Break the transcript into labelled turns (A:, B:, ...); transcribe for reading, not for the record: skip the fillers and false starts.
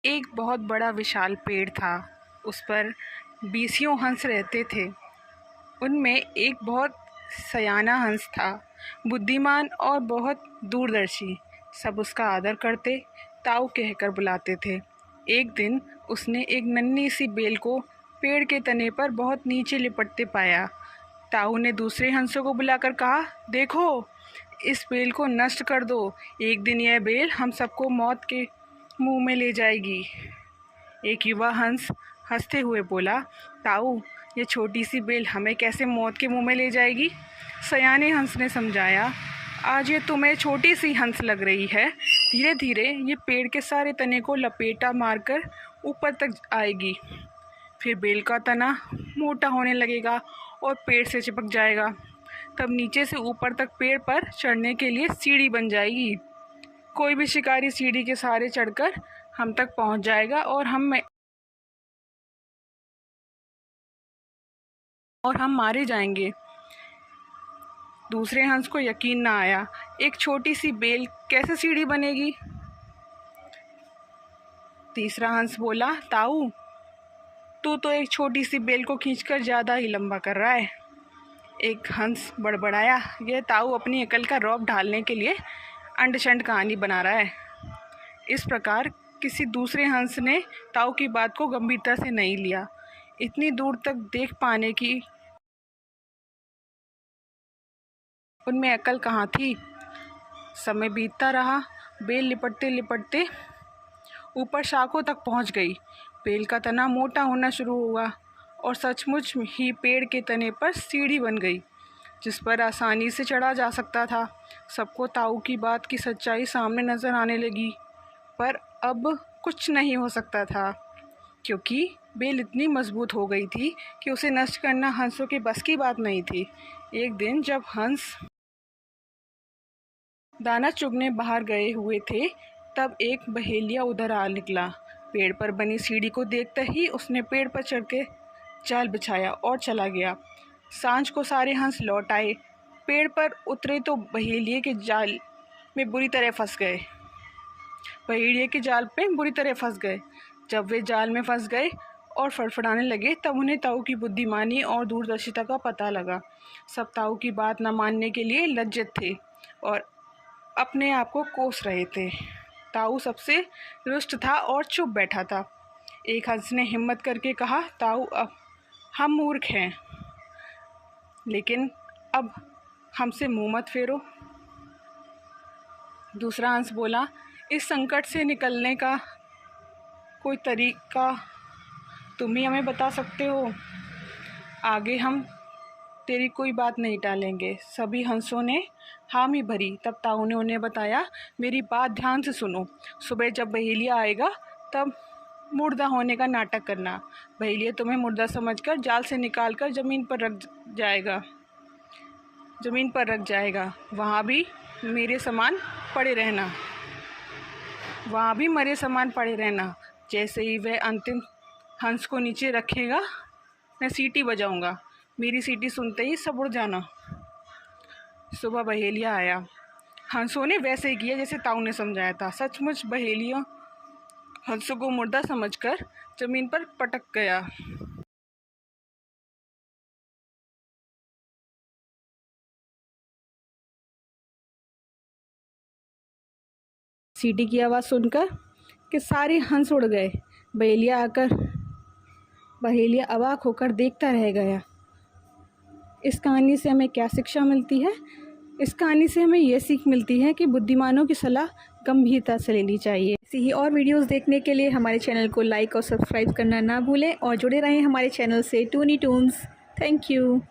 A: एक बहुत बड़ा विशाल पेड़ था। उस पर बीसियों हंस रहते थे। उनमें एक बहुत सयाना हंस था, बुद्धिमान और बहुत दूरदर्शी। सब उसका आदर करते, ताऊ कहकर बुलाते थे। एक दिन उसने एक नन्ही सी बेल को पेड़ के तने पर बहुत नीचे लिपटते पाया। ताऊ ने दूसरे हंसों को बुलाकर कहा, देखो, इस बेल को नष्ट कर दो। एक दिन यह बेल हम सबको मौत के मुंह में ले जाएगी। एक युवा हंस हंसते हुए बोला, ताऊ, ये छोटी सी बेल हमें कैसे मौत के मुंह में ले जाएगी? सयाने हंस ने समझाया, आज ये तुम्हें छोटी सी हंस लग रही है, धीरे धीरे ये पेड़ के सारे तने को लपेटा मारकर ऊपर तक आएगी। फिर बेल का तना मोटा होने लगेगा और पेड़ से चिपक जाएगा। तब नीचे से ऊपर तक पेड़ पर चढ़ने के लिए सीढ़ी बन जाएगी। कोई भी शिकारी सीढ़ी के सहारे चढ़कर हम तक पहुंच जाएगा और हम मारे जाएंगे। दूसरे हंस को यकीन ना आया, एक छोटी सी बेल कैसे सीढ़ी बनेगी? तीसरा हंस बोला, ताऊ, तू तो एक छोटी सी बेल को खींचकर ज़्यादा ही लंबा कर रहा है। एक हंस बड़बड़ाया, यह ताऊ अपनी अकल का रौब ढालने के लिए अंडशंड कहानी बना रहा है। इस प्रकार किसी दूसरे हंस ने ताऊ की बात को गंभीरता से नहीं लिया। इतनी दूर तक देख पाने की उनमें अकल कहाँ थी। समय बीतता रहा, बेल लिपटते लिपटते ऊपर शाखों तक पहुँच गई। बेल का तना मोटा होना शुरू हुआ और सचमुच ही पेड़ के तने पर सीढ़ी बन गई, जिस पर आसानी से चढ़ा जा सकता था। सबको ताऊ की बात की सच्चाई सामने नजर आने लगी, पर अब कुछ नहीं हो सकता था, क्योंकि बेल इतनी मजबूत हो गई थी कि उसे नष्ट करना हंसों के बस की बात नहीं थी। एक दिन जब हंस दाना चुगने बाहर गए हुए थे, तब एक बहेलिया उधर आ निकला। पेड़ पर बनी सीढ़ी को देखते ही उसने पेड़ पर चढ़ के जाल बिछाया और चला गया। सांझ को सारे हंस लौट आए। पेड़ पर उतरे तो बहेलिये के जाल में बुरी तरह फंस गए। जब वे जाल में फंस गए और फड़फड़ाने लगे, तब उन्हें ताऊ की बुद्धिमानी और दूरदर्शिता का पता लगा। सब ताऊ की बात न मानने के लिए लज्जित थे और अपने आप को कोस रहे थे। ताऊ सबसे रुष्ट था और चुप बैठा था। एक हंस ने हिम्मत करके कहा, ताऊ, अब हम मूर्ख हैं, लेकिन अब हमसे मुंह मत फेरो। दूसरा हंस बोला, इस संकट से निकलने का कोई तरीका तुम ही हमें बता सकते हो। आगे हम तेरी कोई बात नहीं टालेंगे। सभी हंसों ने हामी भरी। तब ताऊ ने उन्हें बताया, मेरी बात ध्यान से सुनो। सुबह जब बहेलिया आएगा, तब मुर्दा होने का नाटक करना। बहेलिया तुम्हें मुर्दा समझकर जाल से निकालकर ज़मीन पर रख जाएगा। वहाँ भी मरे समान पड़े रहना। जैसे ही वह अंतिम हंस को नीचे रखेगा, मैं सीटी बजाऊंगा। मेरी सीटी सुनते ही सब उड़ जाना। सुबह बहेलिया आया। हंसों ने वैसे ही किया जैसे ताऊ ने समझाया था। सचमुच बहेलिया हंसों को मुर्दा समझकर जमीन पर पटक गया। सीटी की आवाज़ सुनकर कि सारे हंस उड़ गए। बहेलिया अवाक होकर देखता रह गया। इस कहानी से हमें क्या शिक्षा मिलती है? इस कहानी से हमें यह सीख मिलती है कि बुद्धिमानों की सलाह गंभीरता से लेनी चाहिए। ऐसी ही और वीडियोस देखने के लिए हमारे चैनल को लाइक और सब्सक्राइब करना ना भूलें और जुड़े रहें हमारे चैनल से टूनी टून्स। Thank you.